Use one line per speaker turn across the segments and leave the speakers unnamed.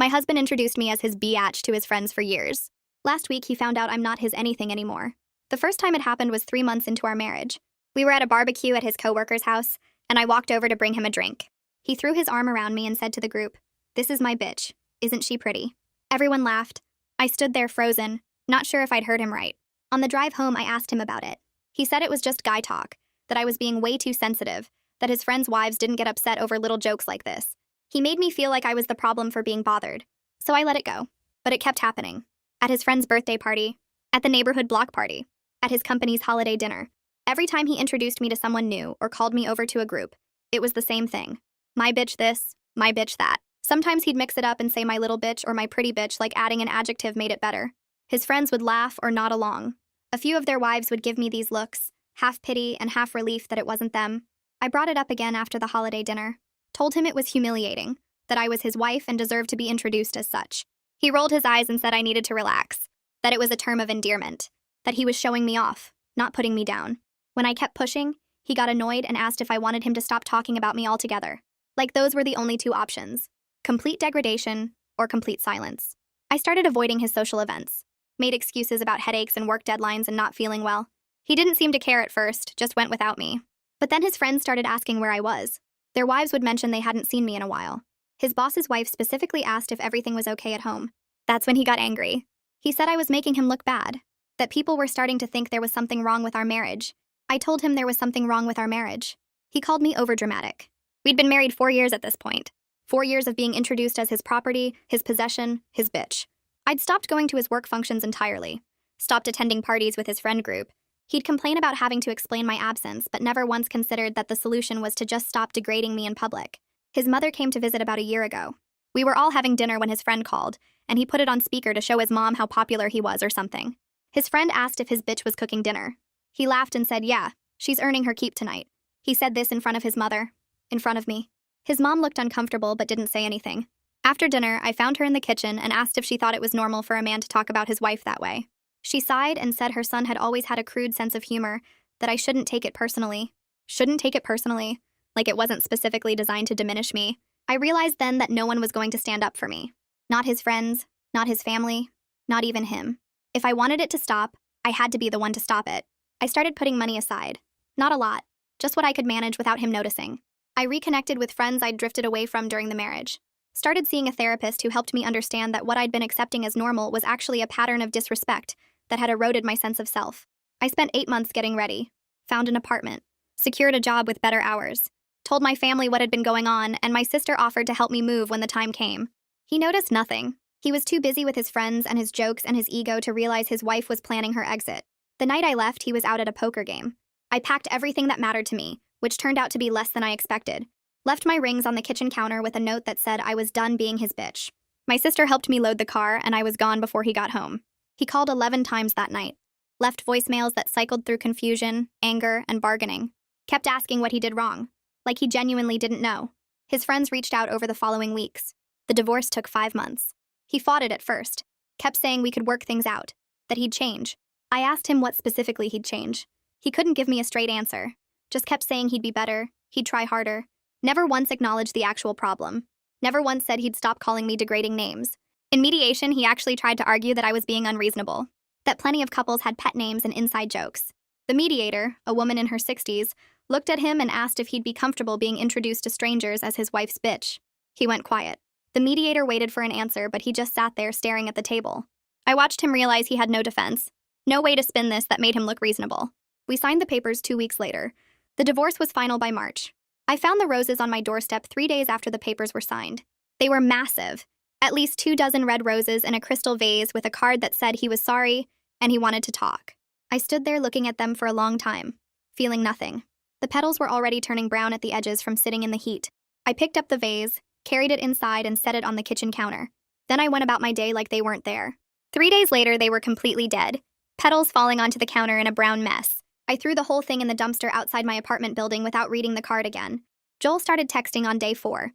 My husband introduced me as his biatch to his friends for years. Last week, he found out I'm not his anything anymore. The first time it happened was 3 months into our marriage. We were at a barbecue at his coworker's house, and I walked over to bring him a drink. He threw his arm around me and said to the group, "This is my bitch. Isn't she pretty?" Everyone laughed. I stood there frozen, not sure if I'd heard him right. On the drive home, I asked him about it. He said it was just guy talk, that I was being way too sensitive, that his friends' wives didn't get upset over little jokes like this. He made me feel like I was the problem for being bothered. So I let it go. But it kept happening. At his friend's birthday party, at the neighborhood block party, at his company's holiday dinner. Every time he introduced me to someone new or called me over to a group, it was the same thing. My bitch this, my bitch that. Sometimes he'd mix it up and say my little bitch or my pretty bitch, like adding an adjective made it better. His friends would laugh or nod along. A few of their wives would give me these looks, half pity and half relief that it wasn't them. I brought it up again after the holiday dinner. Told him it was humiliating, that I was his wife and deserved to be introduced as such. He rolled his eyes and said I needed to relax, that it was a term of endearment, that he was showing me off, not putting me down. When I kept pushing, he got annoyed and asked if I wanted him to stop talking about me altogether. Like those were the only two options: complete degradation or complete silence. I started avoiding his social events, made excuses about headaches and work deadlines and not feeling well. He didn't seem to care at first, just went without me. But then his friends started asking where I was. Their wives would mention they hadn't seen me in a while. His boss's wife specifically asked if everything was okay at home. That's when he got angry. He said I was making him look bad, that people were starting to think there was something wrong with our marriage. I told him there was something wrong with our marriage. He called me overdramatic. We'd been married 4 years at this point. 4 years of being introduced as his property, his possession, his bitch. I'd stopped going to his work functions entirely, stopped attending parties with his friend group. He'd complain about having to explain my absence, but never once considered that the solution was to just stop degrading me in public. His mother came to visit about a year ago. We were all having dinner when his friend called, and he put it on speaker to show his mom how popular he was or something. His friend asked if his bitch was cooking dinner. He laughed and said, "Yeah, she's earning her keep tonight." He said this in front of his mother, in front of me. His mom looked uncomfortable but didn't say anything. After dinner, I found her in the kitchen and asked if she thought it was normal for a man to talk about his wife that way. She sighed and said her son had always had a crude sense of humor, that I shouldn't take it personally. Shouldn't take it personally, like it wasn't specifically designed to diminish me. I realized then that no one was going to stand up for me. Not his friends, not his family, not even him. If I wanted it to stop, I had to be the one to stop it. I started putting money aside. Not a lot, just what I could manage without him noticing. I reconnected with friends I'd drifted away from during the marriage. Started seeing a therapist who helped me understand that what I'd been accepting as normal was actually a pattern of disrespect that had eroded my sense of self. I spent 8 months getting ready, found an apartment, secured a job with better hours, told my family what had been going on, and my sister offered to help me move when the time came. He noticed nothing. He was too busy with his friends and his jokes and his ego to realize his wife was planning her exit. The night I left, he was out at a poker game. I packed everything that mattered to me, which turned out to be less than I expected. Left my rings on the kitchen counter with a note that said I was done being his bitch. My sister helped me load the car, and I was gone before he got home. He called 11 times that night. Left voicemails that cycled through confusion, anger, and bargaining. Kept asking what he did wrong, like he genuinely didn't know. His friends reached out over the following weeks. The divorce took 5 months. He fought it at first. Kept saying we could work things out, that he'd change. I asked him what specifically he'd change. He couldn't give me a straight answer. Just kept saying he'd be better, he'd try harder. Never once acknowledged the actual problem. Never once said he'd stop calling me degrading names. In mediation, he actually tried to argue that I was being unreasonable, that plenty of couples had pet names and inside jokes. The mediator, a woman in her 60s, looked at him and asked if he'd be comfortable being introduced to strangers as his wife's bitch. He went quiet. The mediator waited for an answer, but he just sat there staring at the table. I watched him realize he had no defense, no way to spin this that made him look reasonable. We signed the papers 2 weeks later. The divorce was final by March. I found the roses on my doorstep 3 days after the papers were signed. They were massive. At least 2 dozen red roses in a crystal vase with a card that said he was sorry and he wanted to talk. I stood there looking at them for a long time, feeling nothing. The petals were already turning brown at the edges from sitting in the heat. I picked up the vase, carried it inside, and set it on the kitchen counter. Then I went about my day like they weren't there. 3 days later, they were completely dead, petals falling onto the counter in a brown mess. I threw the whole thing in the dumpster outside my apartment building without reading the card again. Joel started texting on day 4.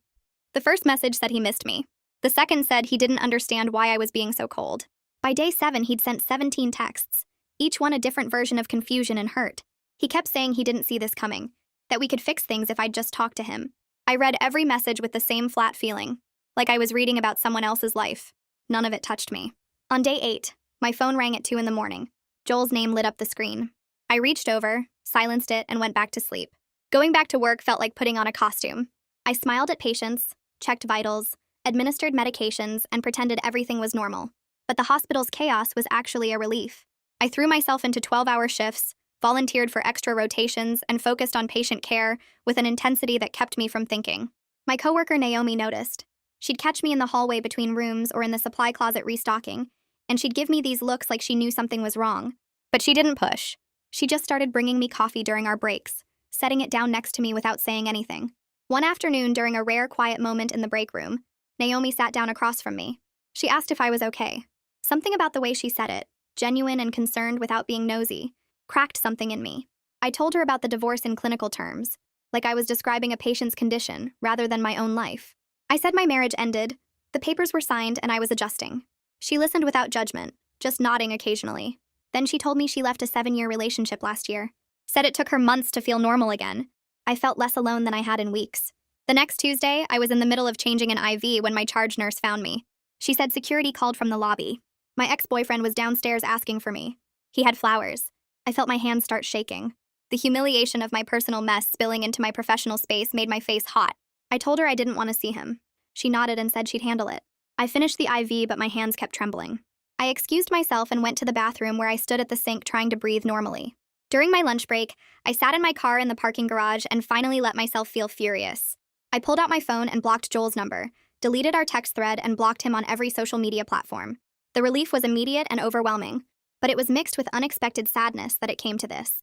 The first message said he missed me. The second said he didn't understand why I was being so cold. By day 7, he'd sent 17 texts, each one a different version of confusion and hurt. He kept saying he didn't see this coming, that we could fix things if I'd just talk to him. I read every message with the same flat feeling. like I was reading about someone else's life. None of it touched me. On day 8, my phone rang at 2 in the morning. Joel's name lit up the screen. I reached over, silenced it, and went back to sleep. Going back to work felt like putting on a costume. I smiled at patients, checked vitals, administered medications, and pretended everything was normal. But the hospital's chaos was actually a relief. I threw myself into 12-hour shifts, volunteered for extra rotations, and focused on patient care with an intensity that kept me from thinking. My coworker Naomi noticed. She'd catch me in the hallway between rooms or in the supply closet restocking, and she'd give me these looks like she knew something was wrong. But she didn't push. She just started bringing me coffee during our breaks, setting it down next to me without saying anything. One afternoon, during a rare quiet moment in the break room, Naomi sat down across from me. She asked if I was okay. Something about the way she said it, genuine and concerned without being nosy, cracked something in me. I told her about the divorce in clinical terms, like I was describing a patient's condition rather than my own life. I said my marriage ended, the papers were signed, and I was adjusting. She listened without judgment, just nodding occasionally. Then she told me she left a 7-year relationship last year. Said it took her months to feel normal again. I felt less alone than I had in weeks. The next Tuesday, I was in the middle of changing an IV when my charge nurse found me. She said security called from the lobby. My ex-boyfriend was downstairs asking for me. He had flowers. I felt my hands start shaking. The humiliation of my personal mess spilling into my professional space made my face hot. I told her I didn't want to see him. She nodded and said she'd handle it. I finished the IV, but my hands kept trembling. I excused myself and went to the bathroom where I stood at the sink trying to breathe normally. During my lunch break, I sat in my car in the parking garage and finally let myself feel furious. I pulled out my phone and blocked Joel's number, deleted our text thread, and blocked him on every social media platform. The relief was immediate and overwhelming, but it was mixed with unexpected sadness that it came to this.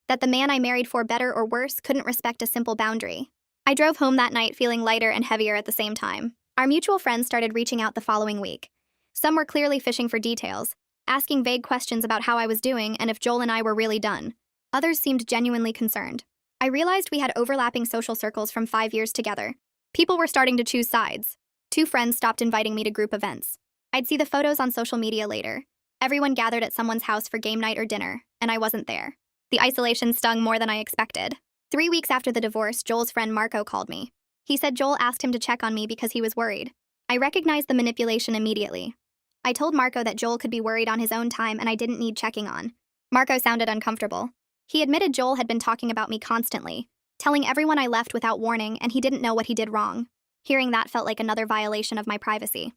That the man I married for better or worse couldn't respect a simple boundary. I drove home that night feeling lighter and heavier at the same time. Our mutual friends started reaching out the following week. Some were clearly fishing for details, asking vague questions about how I was doing and if Joel and I were really done. Others seemed genuinely concerned. I realized we had overlapping social circles from 5 years together. People were starting to choose sides. 2 friends stopped inviting me to group events. I'd see the photos on social media later. Everyone gathered at someone's house for game night or dinner, and I wasn't there. The isolation stung more than I expected. 3 weeks after the divorce, Joel's friend Marco called me. He said Joel asked him to check on me because he was worried. I recognized the manipulation immediately. I told Marco that Joel could be worried on his own time and I didn't need checking on. Marco sounded uncomfortable. He admitted Joel had been talking about me constantly, telling everyone I left without warning, and he didn't know what he did wrong. Hearing that felt like another violation of my privacy.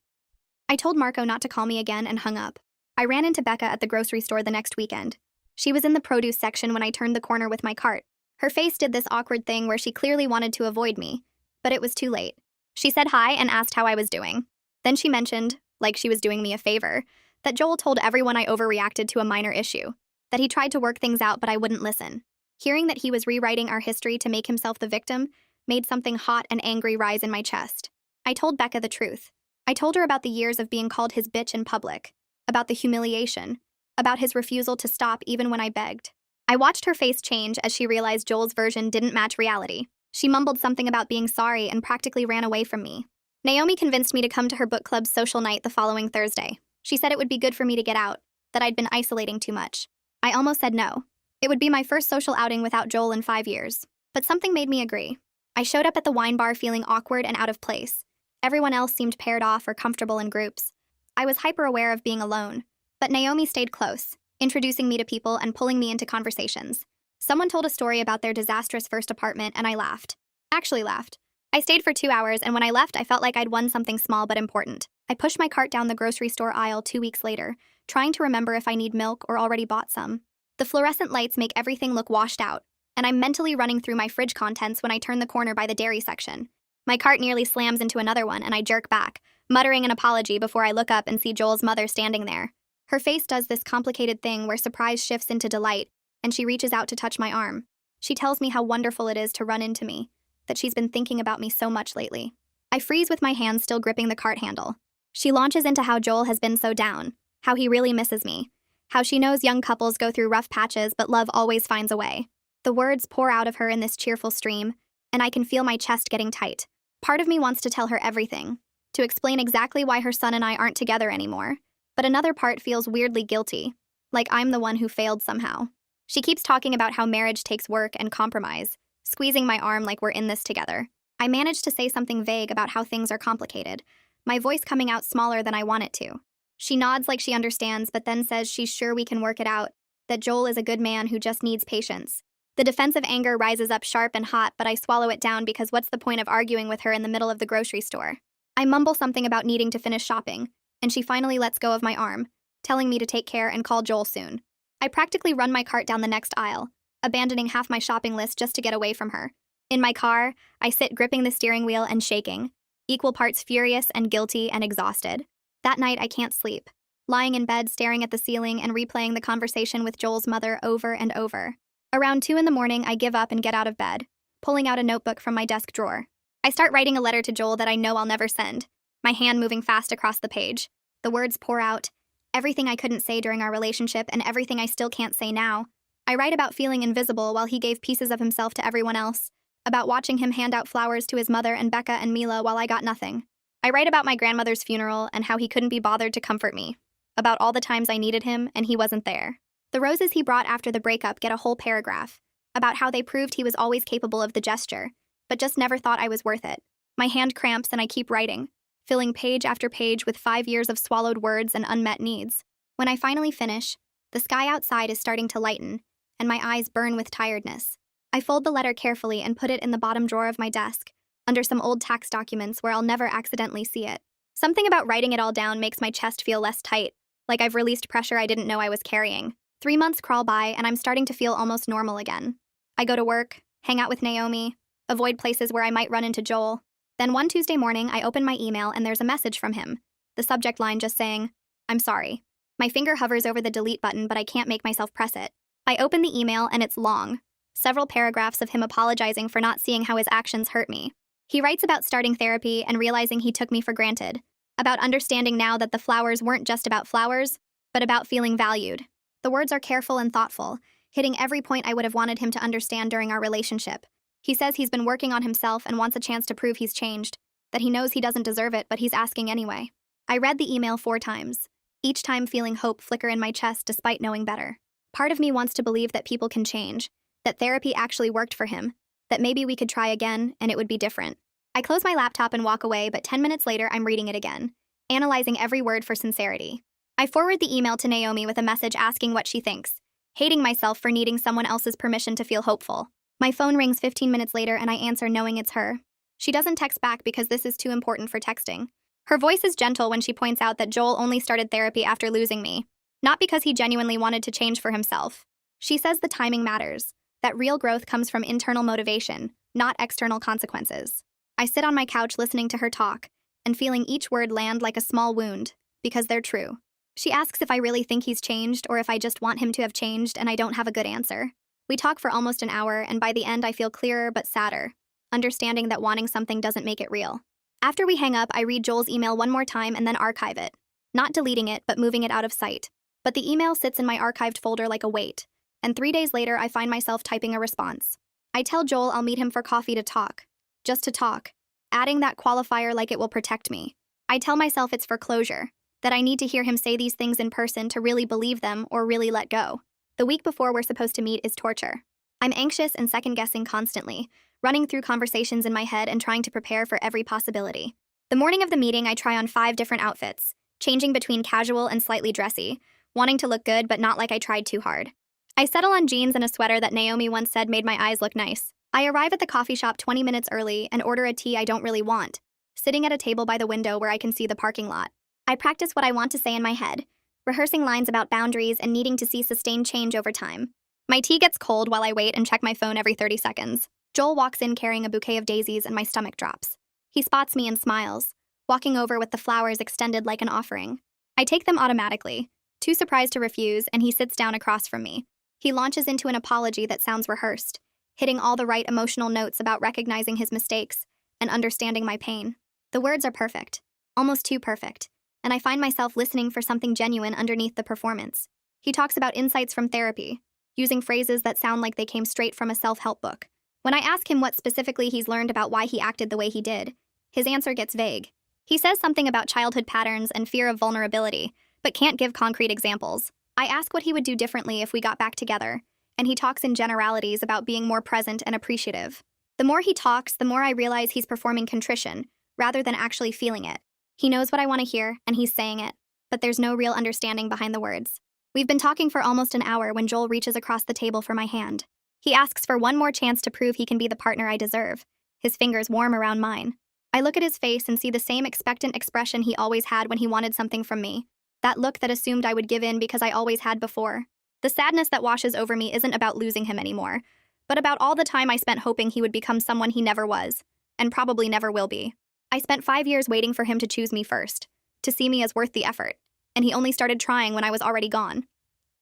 I told Marco not to call me again and hung up. I ran into Becca at the grocery store the next weekend. She was in the produce section when I turned the corner with my cart. Her face did this awkward thing where she clearly wanted to avoid me, but it was too late. She said hi and asked how I was doing. Then she mentioned, like she was doing me a favor, that Joel told everyone I overreacted to a minor issue, that he tried to work things out but I wouldn't listen. Hearing that he was rewriting our history to make himself the victim made something hot and angry rise in my chest. I told Becca the truth. I told her about the years of being called his bitch in public, about the humiliation, about his refusal to stop even when I begged. I watched her face change as she realized Joel's version didn't match reality. She mumbled something about being sorry and practically ran away from me. Naomi convinced me to come to her book club's social night the following Thursday. She said it would be good for me to get out, that I'd been isolating too much. I almost said no. It would be my first social outing without Joel in 5 years. But something made me agree. I showed up at the wine bar feeling awkward and out of place. Everyone else seemed paired off or comfortable in groups. I was hyper-aware of being alone. But Naomi stayed close, introducing me to people and pulling me into conversations. Someone told a story about their disastrous first apartment, and I laughed. Actually laughed. I stayed for 2 hours, and when I left, I felt like I'd won something small but important. I pushed my cart down the grocery store aisle 2 weeks later, trying to remember if I need milk or already bought some. The fluorescent lights make everything look washed out, and I'm mentally running through my fridge contents when I turn the corner by the dairy section. My cart nearly slams into another one, and I jerk back, muttering an apology before I look up and see Joel's mother standing there. Her face does this complicated thing where surprise shifts into delight, and she reaches out to touch my arm. She tells me how wonderful it is to run into me, that she's been thinking about me so much lately. I freeze with my hands still gripping the cart handle. She launches into how Joel has been so down, how he really misses me, how she knows young couples go through rough patches but love always finds a way. The words pour out of her in this cheerful stream, and I can feel my chest getting tight. Part of me wants to tell her everything, to explain exactly why her son and I aren't together anymore, but another part feels weirdly guilty, like I'm the one who failed somehow. She keeps talking about how marriage takes work and compromise, squeezing my arm like we're in this together. I manage to say something vague about how things are complicated, my voice coming out smaller than I want it to. She nods like she understands, but then says she's sure we can work it out, that Joel is a good man who just needs patience. The defensive anger rises up sharp and hot, but I swallow it down because what's the point of arguing with her in the middle of the grocery store? I mumble something about needing to finish shopping, and she finally lets go of my arm, telling me to take care and call Joel soon. I practically run my cart down the next aisle, abandoning half my shopping list just to get away from her. In my car, I sit gripping the steering wheel and shaking, equal parts furious and guilty and exhausted. That night, I can't sleep, lying in bed staring at the ceiling and replaying the conversation with Joel's mother over and over. Around 2 in the morning, I give up and get out of bed, pulling out a notebook from my desk drawer. I start writing a letter to Joel that I know I'll never send, my hand moving fast across the page. The words pour out, everything I couldn't say during our relationship and everything I still can't say now. I write about feeling invisible while he gave pieces of himself to everyone else, about watching him hand out flowers to his mother and Becca and Mila while I got nothing. I write about my grandmother's funeral and how he couldn't be bothered to comfort me, about all the times I needed him and he wasn't there. The roses he brought after the breakup get a whole paragraph, about how they proved he was always capable of the gesture, but just never thought I was worth it. My hand cramps and I keep writing, filling page after page with 5 years of swallowed words and unmet needs. When I finally finish, the sky outside is starting to lighten, and my eyes burn with tiredness. I fold the letter carefully and put it in the bottom drawer of my desk, under some old tax documents where I'll never accidentally see it. Something about writing it all down makes my chest feel less tight, like I've released pressure I didn't know I was carrying. 3 months crawl by and I'm starting to feel almost normal again. I go to work, hang out with Naomi, avoid places where I might run into Joel. Then one Tuesday morning, I open my email and there's a message from him. The subject line just saying, "I'm sorry." My finger hovers over the delete button, but I can't make myself press it. I open the email and it's long. Several paragraphs of him apologizing for not seeing how his actions hurt me. He writes about starting therapy and realizing he took me for granted, about understanding now that the flowers weren't just about flowers, but about feeling valued. The words are careful and thoughtful, hitting every point I would have wanted him to understand during our relationship. He says he's been working on himself and wants a chance to prove he's changed, that he knows he doesn't deserve it, but he's asking anyway. I read the email 4 times, each time feeling hope flicker in my chest despite knowing better. Part of me wants to believe that people can change, that therapy actually worked for him, that maybe we could try again and it would be different. I close my laptop and walk away, but 10 minutes later I'm reading it again, analyzing every word for sincerity. I forward the email to Naomi with a message asking what she thinks, hating myself for needing someone else's permission to feel hopeful. My phone rings 15 minutes later and I answer knowing it's her. She doesn't text back because this is too important for texting. Her voice is gentle when she points out that Joel only started therapy after losing me, not because he genuinely wanted to change for himself. She says the timing matters, that real growth comes from internal motivation, not external consequences. I sit on my couch listening to her talk and feeling each word land like a small wound, because they're true. She asks if I really think he's changed or if I just want him to have changed and I don't have a good answer. We talk for almost an hour and by the end I feel clearer but sadder, understanding that wanting something doesn't make it real. After we hang up, I read Joel's email one more time and then archive it. Not deleting it, but moving it out of sight. But the email sits in my archived folder like a weight, and 3 days later I find myself typing a response. I tell Joel I'll meet him for coffee to talk. Just to talk. Adding that qualifier like it will protect me. I tell myself it's for closure, that I need to hear him say these things in person to really believe them or really let go. The week before we're supposed to meet is torture. I'm anxious and second-guessing constantly, running through conversations in my head and trying to prepare for every possibility. The morning of the meeting, I try on 5 different outfits, changing between casual and slightly dressy, wanting to look good but not like I tried too hard. I settle on jeans and a sweater that Naomi once said made my eyes look nice. I arrive at the coffee shop 20 minutes early and order a tea I don't really want, sitting at a table by the window where I can see the parking lot. I practice what I want to say in my head, rehearsing lines about boundaries and needing to see sustained change over time. My tea gets cold while I wait and check my phone every 30 seconds. Joel walks in carrying a bouquet of daisies and my stomach drops. He spots me and smiles, walking over with the flowers extended like an offering. I take them automatically, too surprised to refuse, and he sits down across from me. He launches into an apology that sounds rehearsed, hitting all the right emotional notes about recognizing his mistakes and understanding my pain. The words are perfect, almost too perfect, and I find myself listening for something genuine underneath the performance. He talks about insights from therapy, using phrases that sound like they came straight from a self-help book. When I ask him what specifically he's learned about why he acted the way he did, his answer gets vague. He says something about childhood patterns and fear of vulnerability, but can't give concrete examples. I ask what he would do differently if we got back together, and he talks in generalities about being more present and appreciative. The more he talks, the more I realize he's performing contrition, rather than actually feeling it. He knows what I want to hear, and he's saying it, but there's no real understanding behind the words. We've been talking for almost an hour when Joel reaches across the table for my hand. He asks for one more chance to prove he can be the partner I deserve, his fingers warm around mine. I look at his face and see the same expectant expression he always had when he wanted something from me. That look that assumed I would give in because I always had before. The sadness that washes over me isn't about losing him anymore, but about all the time I spent hoping he would become someone he never was, and probably never will be. I spent 5 years waiting for him to choose me first, to see me as worth the effort, and he only started trying when I was already gone.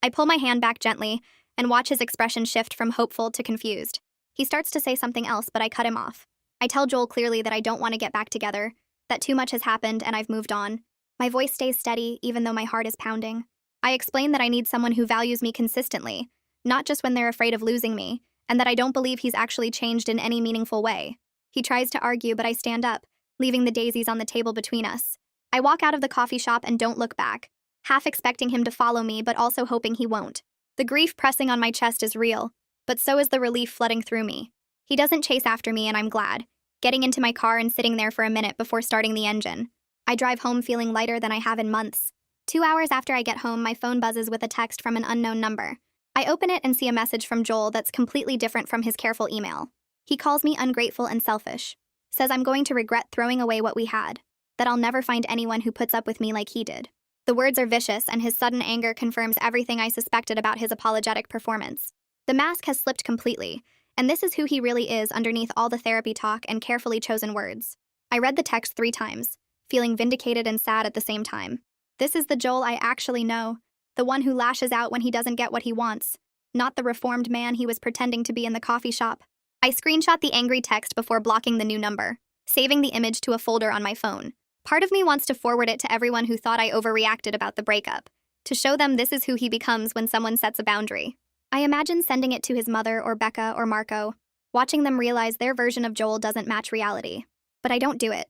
I pull my hand back gently and watch his expression shift from hopeful to confused. He starts to say something else, but I cut him off. I tell Joel clearly that I don't want to get back together, that too much has happened and I've moved on. My voice stays steady, even though my heart is pounding. I explain that I need someone who values me consistently, not just when they're afraid of losing me, and that I don't believe he's actually changed in any meaningful way. He tries to argue, but I stand up, leaving the daisies on the table between us. I walk out of the coffee shop and don't look back, half expecting him to follow me, but also hoping he won't. The grief pressing on my chest is real, but so is the relief flooding through me. He doesn't chase after me, and I'm glad, getting into my car and sitting there for a minute before starting the engine. I drive home feeling lighter than I have in months. 2 hours after I get home, my phone buzzes with a text from an unknown number. I open it and see a message from Joel that's completely different from his careful email. He calls me ungrateful and selfish, says I'm going to regret throwing away what we had, that I'll never find anyone who puts up with me like he did. The words are vicious, and his sudden anger confirms everything I suspected about his apologetic performance. The mask has slipped completely, and this is who he really is underneath all the therapy talk and carefully chosen words. I read the text 3 times, feeling vindicated and sad at the same time. This is the Joel I actually know, the one who lashes out when he doesn't get what he wants, not the reformed man he was pretending to be in the coffee shop. I screenshot the angry text before blocking the new number, saving the image to a folder on my phone. Part of me wants to forward it to everyone who thought I overreacted about the breakup, to show them this is who he becomes when someone sets a boundary. I imagine sending it to his mother or Becca or Marco, watching them realize their version of Joel doesn't match reality. But I don't do it.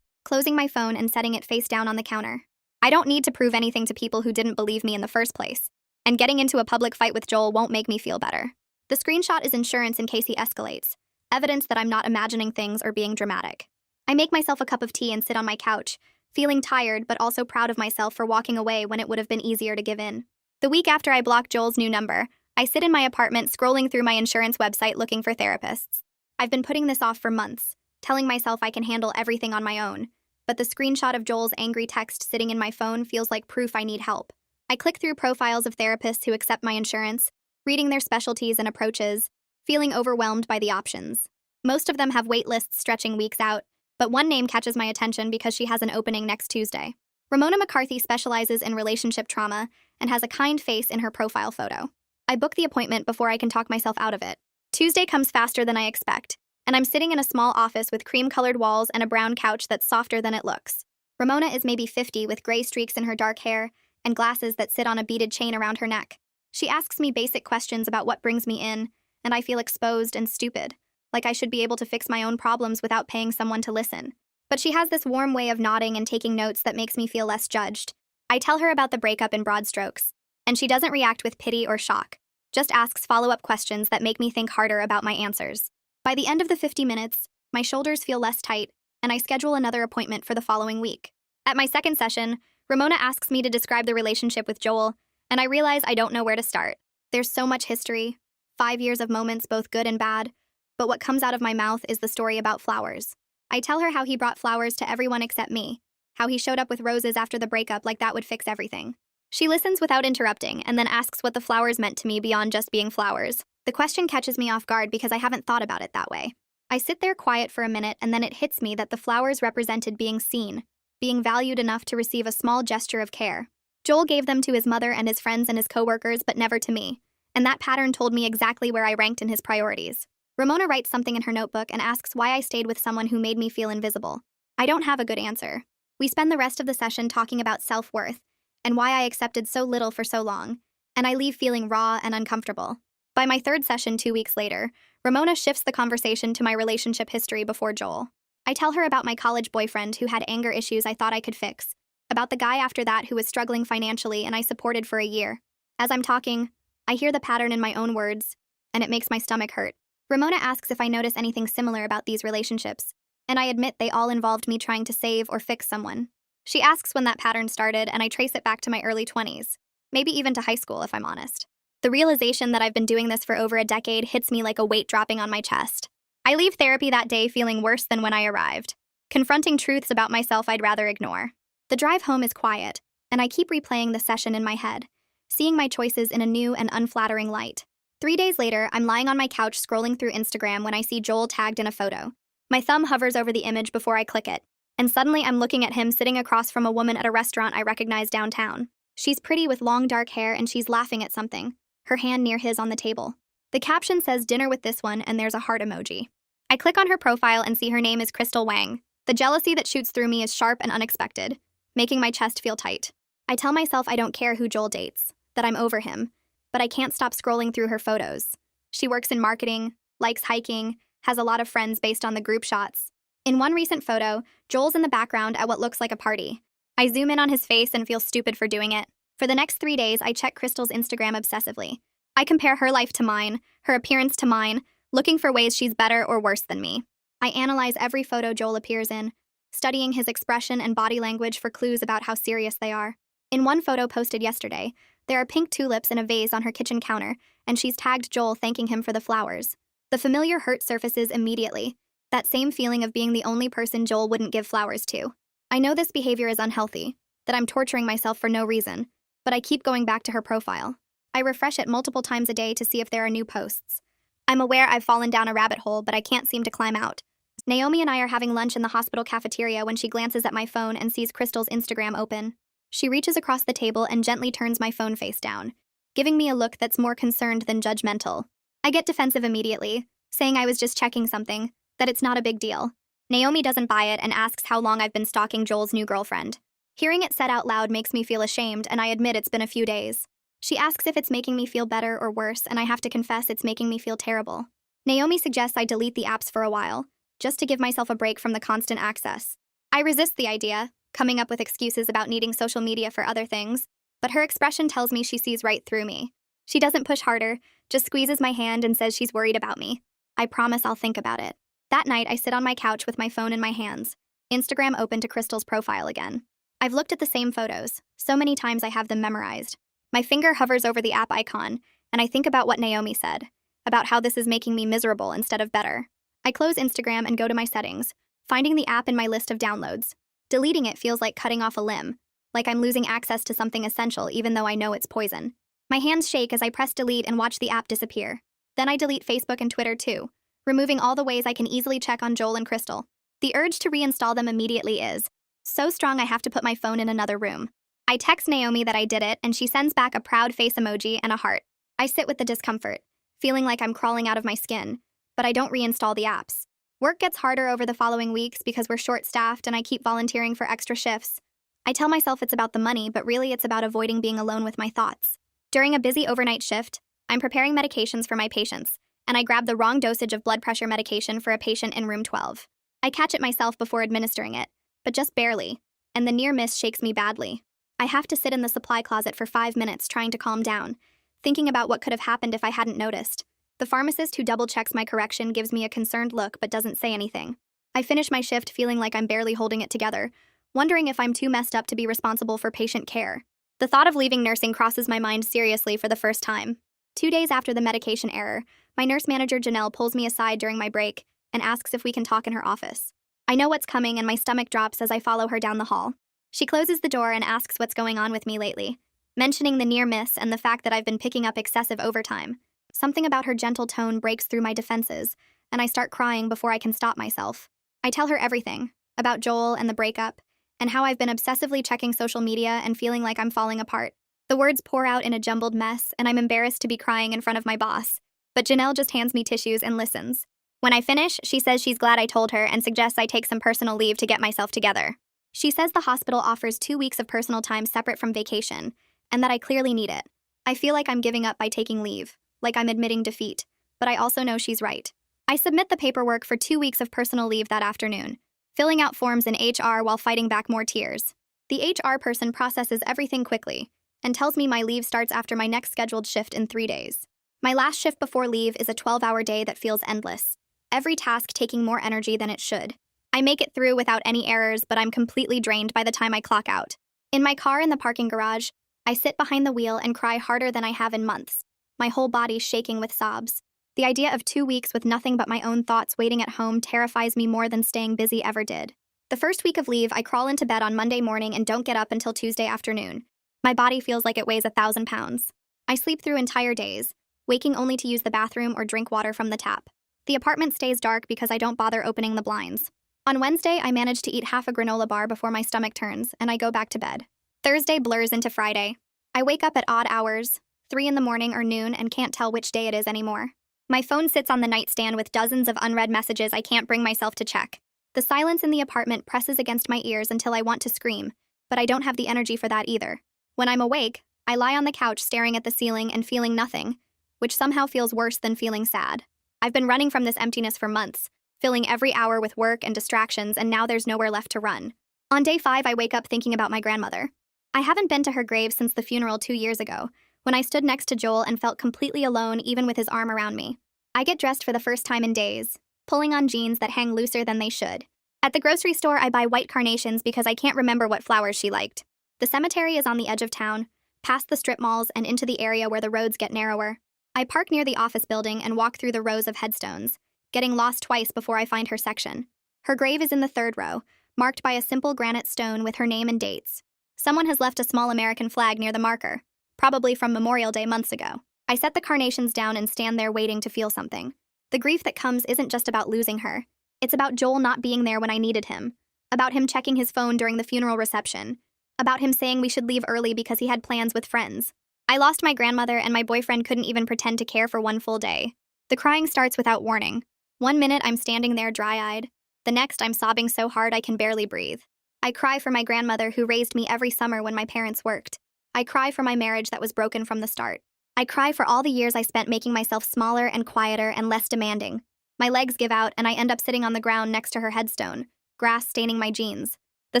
Closing my phone and setting it face down on the counter. I don't need to prove anything to people who didn't believe me in the first place, and getting into a public fight with Joel won't make me feel better. The screenshot is insurance in case he escalates, evidence that I'm not imagining things or being dramatic. I make myself a cup of tea and sit on my couch, feeling tired but also proud of myself for walking away when it would have been easier to give in. The week after I block Joel's new number, I sit in my apartment scrolling through my insurance website looking for therapists. I've been putting this off for months, telling myself I can handle everything on my own, but the screenshot of Joel's angry text sitting in my phone feels like proof I need help. I click through profiles of therapists who accept my insurance, reading their specialties and approaches, feeling overwhelmed by the options. Most of them have wait lists stretching weeks out, but one name catches my attention because she has an opening next Tuesday. Ramona McCarthy specializes in relationship trauma and has a kind face in her profile photo. I book the appointment before I can talk myself out of it. Tuesday comes faster than I expect, and I'm sitting in a small office with cream-colored walls and a brown couch that's softer than it looks. Ramona is maybe 50 with gray streaks in her dark hair and glasses that sit on a beaded chain around her neck. She asks me basic questions about what brings me in, and I feel exposed and stupid, like I should be able to fix my own problems without paying someone to listen. But she has this warm way of nodding and taking notes that makes me feel less judged. I tell her about the breakup in broad strokes, and she doesn't react with pity or shock, just asks follow-up questions that make me think harder about my answers. By the end of the 50 minutes, my shoulders feel less tight, and I schedule another appointment for the following week. At my second session, Ramona asks me to describe the relationship with Joel, and I realize I don't know where to start. There's so much history, 5 years of moments both good and bad, but what comes out of my mouth is the story about flowers. I tell her how he brought flowers to everyone except me, how he showed up with roses after the breakup like that would fix everything. She listens without interrupting and then asks what the flowers meant to me beyond just being flowers. The question catches me off guard because I haven't thought about it that way. I sit there quiet for a minute and then it hits me that the flowers represented being seen, being valued enough to receive a small gesture of care. Joel gave them to his mother and his friends and his coworkers, but never to me, and that pattern told me exactly where I ranked in his priorities. Ramona writes something in her notebook and asks why I stayed with someone who made me feel invisible. I don't have a good answer. We spend the rest of the session talking about self-worth and why I accepted so little for so long, and I leave feeling raw and uncomfortable. By my third session 2 weeks later, Ramona shifts the conversation to my relationship history before Joel. I tell her about my college boyfriend who had anger issues I thought I could fix, about the guy after that who was struggling financially and I supported for a year. As I'm talking, I hear the pattern in my own words, and it makes my stomach hurt. Ramona asks if I notice anything similar about these relationships, and I admit they all involved me trying to save or fix someone. She asks when that pattern started, and I trace it back to my early 20s, maybe even to high school if I'm honest. The realization that I've been doing this for over a decade hits me like a weight dropping on my chest. I leave therapy that day feeling worse than when I arrived, confronting truths about myself I'd rather ignore. The drive home is quiet, and I keep replaying the session in my head, seeing my choices in a new and unflattering light. 3 days later, I'm lying on my couch scrolling through Instagram when I see Joel tagged in a photo. My thumb hovers over the image before I click it, and suddenly I'm looking at him sitting across from a woman at a restaurant I recognize downtown. She's pretty with long dark hair and she's laughing at something, her hand near his on the table. The caption says dinner with this one and there's a heart emoji. I click on her profile and see her name is Crystal Wang. The jealousy that shoots through me is sharp and unexpected, making my chest feel tight. I tell myself I don't care who Joel dates, that I'm over him, but I can't stop scrolling through her photos. She works in marketing, likes hiking, has a lot of friends based on the group shots. In one recent photo, Joel's in the background at what looks like a party. I zoom in on his face and feel stupid for doing it. For the next 3 days, I check Crystal's Instagram obsessively. I compare her life to mine, her appearance to mine, looking for ways she's better or worse than me. I analyze every photo Joel appears in, studying his expression and body language for clues about how serious they are. In one photo posted yesterday, there are pink tulips in a vase on her kitchen counter, and she's tagged Joel thanking him for the flowers. The familiar hurt surfaces immediately, that same feeling of being the only person Joel wouldn't give flowers to. I know this behavior is unhealthy, that I'm torturing myself for no reason, but I keep going back to her profile. I refresh it multiple times a day to see if there are new posts. I'm aware I've fallen down a rabbit hole, but I can't seem to climb out. Naomi and I are having lunch in the hospital cafeteria when she glances at my phone and sees Crystal's Instagram open. She reaches across the table and gently turns my phone face down, giving me a look that's more concerned than judgmental. I get defensive immediately, saying I was just checking something, that it's not a big deal. Naomi doesn't buy it and asks how long I've been stalking Joel's new girlfriend. Hearing it said out loud makes me feel ashamed, and I admit it's been a few days. She asks if it's making me feel better or worse, and I have to confess it's making me feel terrible. Naomi suggests I delete the apps for a while, just to give myself a break from the constant access. I resist the idea, coming up with excuses about needing social media for other things, but her expression tells me she sees right through me. She doesn't push harder, just squeezes my hand and says she's worried about me. I promise I'll think about it. That night, I sit on my couch with my phone in my hands, Instagram open to Crystal's profile again. I've looked at the same photos, so many times I have them memorized. My finger hovers over the app icon, and I think about what Naomi said, about how this is making me miserable instead of better. I close Instagram and go to my settings, finding the app in my list of downloads. Deleting it feels like cutting off a limb, like I'm losing access to something essential even though I know it's poison. My hands shake as I press delete and watch the app disappear. Then I delete Facebook and Twitter too, removing all the ways I can easily check on Joel and Crystal. The urge to reinstall them immediately is so strong I have to put my phone in another room. I text Naomi that I did it, and she sends back a proud face emoji and a heart. I sit with the discomfort, feeling like I'm crawling out of my skin, but I don't reinstall the apps. Work gets harder over the following weeks because we're short-staffed and I keep volunteering for extra shifts. I tell myself it's about the money, but really it's about avoiding being alone with my thoughts. During a busy overnight shift, I'm preparing medications for my patients, and I grab the wrong dosage of blood pressure medication for a patient in room 12. I catch it myself before administering it, but just barely, and the near miss shakes me badly. I have to sit in the supply closet for 5 minutes trying to calm down, thinking about what could have happened if I hadn't noticed. The pharmacist who double-checks my correction gives me a concerned look but doesn't say anything. I finish my shift feeling like I'm barely holding it together, wondering if I'm too messed up to be responsible for patient care. The thought of leaving nursing crosses my mind seriously for the first time. 2 days after the medication error, my nurse manager Janelle pulls me aside during my break and asks if we can talk in her office. I know what's coming and my stomach drops as I follow her down the hall. She closes the door and asks what's going on with me lately, mentioning the near miss and the fact that I've been picking up excessive overtime. Something about her gentle tone breaks through my defenses, and I start crying before I can stop myself. I tell her everything, about Joel and the breakup, and how I've been obsessively checking social media and feeling like I'm falling apart. The words pour out in a jumbled mess, and I'm embarrassed to be crying in front of my boss. But Janelle just hands me tissues and listens. When I finish, she says she's glad I told her and suggests I take some personal leave to get myself together. She says the hospital offers 2 weeks of personal time separate from vacation, and that I clearly need it. I feel like I'm giving up by taking leave, like I'm admitting defeat, but I also know she's right. I submit the paperwork for 2 weeks of personal leave that afternoon, filling out forms in HR while fighting back more tears. The HR person processes everything quickly and tells me my leave starts after my next scheduled shift in 3 days. My last shift before leave is a 12-hour day that feels endless, every task taking more energy than it should. I make it through without any errors, but I'm completely drained by the time I clock out. In my car in the parking garage, I sit behind the wheel and cry harder than I have in months, my whole body shaking with sobs. The idea of 2 weeks with nothing but my own thoughts waiting at home terrifies me more than staying busy ever did. The first week of leave, I crawl into bed on Monday morning and don't get up until Tuesday afternoon. My body feels like it weighs 1,000 pounds. I sleep through entire days, waking only to use the bathroom or drink water from the tap. The apartment stays dark because I don't bother opening the blinds. On Wednesday, I manage to eat half a granola bar before my stomach turns, and I go back to bed. Thursday blurs into Friday. I wake up at odd hours, 3 in the morning or noon, and can't tell which day it is anymore. My phone sits on the nightstand with dozens of unread messages I can't bring myself to check. The silence in the apartment presses against my ears until I want to scream, but I don't have the energy for that either. When I'm awake, I lie on the couch staring at the ceiling and feeling nothing, which somehow feels worse than feeling sad. I've been running from this emptiness for months, filling every hour with work and distractions, and now there's nowhere left to run. On day 5, I wake up thinking about my grandmother. I haven't been to her grave since the funeral 2 years ago, when I stood next to Joel and felt completely alone even with his arm around me. I get dressed for the first time in days, pulling on jeans that hang looser than they should. At the grocery store, I buy white carnations because I can't remember what flowers she liked. The cemetery is on the edge of town, past the strip malls and into the area where the roads get narrower. I park near the office building and walk through the rows of headstones, getting lost twice before I find her section. Her grave is in the 3rd row, marked by a simple granite stone with her name and dates. Someone has left a small American flag near the marker, probably from Memorial Day months ago. I set the carnations down and stand there waiting to feel something. The grief that comes isn't just about losing her. It's about Joel not being there when I needed him, about him checking his phone during the funeral reception, about him saying we should leave early because he had plans with friends. I lost my grandmother, and my boyfriend couldn't even pretend to care for one full day. The crying starts without warning. 1 minute I'm standing there dry-eyed. The next I'm sobbing so hard I can barely breathe. I cry for my grandmother who raised me every summer when my parents worked. I cry for my marriage that was broken from the start. I cry for all the years I spent making myself smaller and quieter and less demanding. My legs give out and I end up sitting on the ground next to her headstone, grass staining my jeans. The